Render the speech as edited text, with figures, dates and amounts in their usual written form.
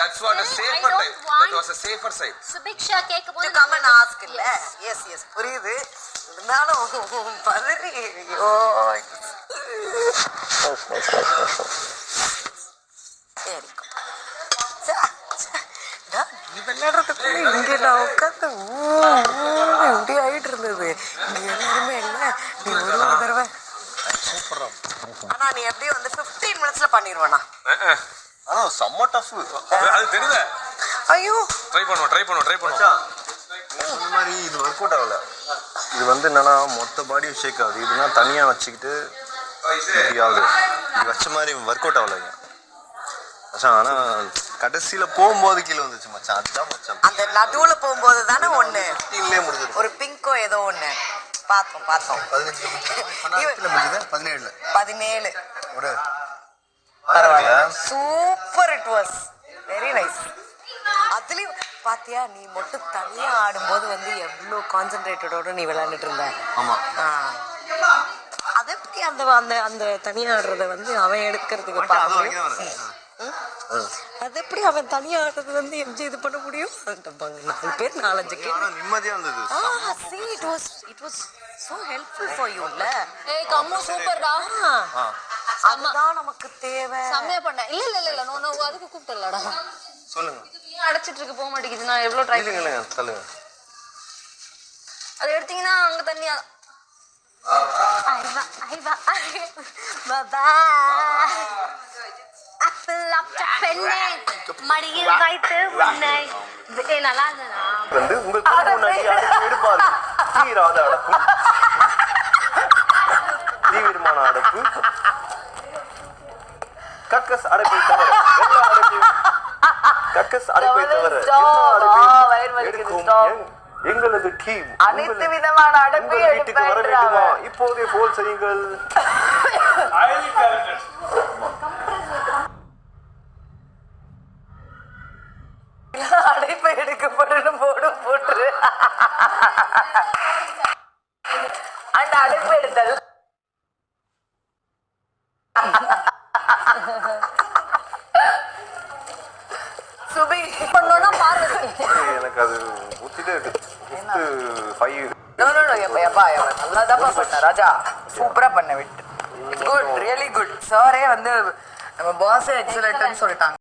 That's what a safer type. That was a safer side. Subiksha கேக்கும்போது come and ask இல்ல. Yes புரியுது. இருந்தாலும் பதறி ஐயோ நீ விளையாடுறதுக்குள்ள இங்க நான் உட்காந்து இப்படி ஆயிட்டு இருந்தது. இங்க எல்லாருமே இல்ல. நீ ஒரு தடவை சூப்பரா. ஆனா நீ எப்படி வந்து 15 minutesல பண்ணிடுவேனா? ஆனா செம்ம டஃப். அது தெரியுதா? ஐயோ ட்ரை பண்ணுவோம். இந்த மாதிரி இது ஒர்க் அவுட் ஆகல. இது வந்து என்னன்னா மொத்த பாடியும் ஷேக் ஆகுது. இதுனா தனியா வச்சுக்கிட்டு இப்படி ஆகுது. இது வச்ச மாதிரி ஒர்க் அவுட் ஆகலைங்க மச்சான். ஆனா கடைசியில போகும்போது கீழே வந்துச்சு மச்சான். அதுதான் மச்சான். அந்த நடுவுல போகும்போது தானே ஒண்ணு 15லயே முடிஞ்சது. ஒரு பிங்கோ ஏதோ ஒண்ணு பார்த்தோம் 15 முடிஞ்சது. 17 ஒரு super. It was very nice. அதுலயும் பாத்தியா நீ மட்டும் தனியா ஆடும்போது வந்து எவ்வளவு கான்சென்ட்ரேட்டடோட நீ விளையாண்டுட்டு இருந்த. ஆமா. அதை பத்தி அந்த அந்த அந்த தனியா ஆடுறத வந்து அவன் எடுக்கிறதுக்கு அது எப்படி அவன் தனியா ஆடுறது வந்து எம்ஜி இது பண்ண முடியும்? 4 பேர் 5 நிம்மதியா இருந்தது. It was so helpful for you இல்ல? ஏய் கம்மு சூப்பர்டா. அதுதான் நமக்கு தேவை. செமையா பண்ண. இல்ல நோ அதுக்கு கூப்பிட்டலடா. சொல்லுங்க. அடைச்சிட்டு இருக்கு போக மாட்டேங்குது. நான் எவ்வளவு ட்ரை இல்லங்க சொல்லுங்க. அது எடுத்தீங்கன்னா அங்க தண்ணி ஐவா பாபா அப்பல் அப்ட பெண்ணே மடியில் வைத்து உன்னை நல்லா இருந்ததா வந்து உங்க கண்ணு முன்னாடி அடக்கு எடுப்பாரு. தீராத அடப்பு. தீவிரமான அடப்பு. கக்கஸ் அடைப்பை தவிர எல்லா அடைப்பையும் கக்கஸ் அடைப்பை தவிர எங்களது டீம் அனைத்து விதமான அடைப்பை வீட்டுக்கு வர வேண்டுமா? இப்போதே போல் செய்யுங்கள். அடைப்பை எடுக்கப்படணும் போட்டு அந்த அடைப்பு எடுத்தல் சுபி பண்ணோம்னா பார்வதி எனக்கு அது புத்திலே இருக்கு. 5 நல்லாதான் பண்ண ராஜா. சூப்பரா பண்ண விட்டு குட் ரியலி குட். சாரே வந்து நம்ம பாஸ் எக்ஸலன்ட்னு சொல்லிட்டாங்க.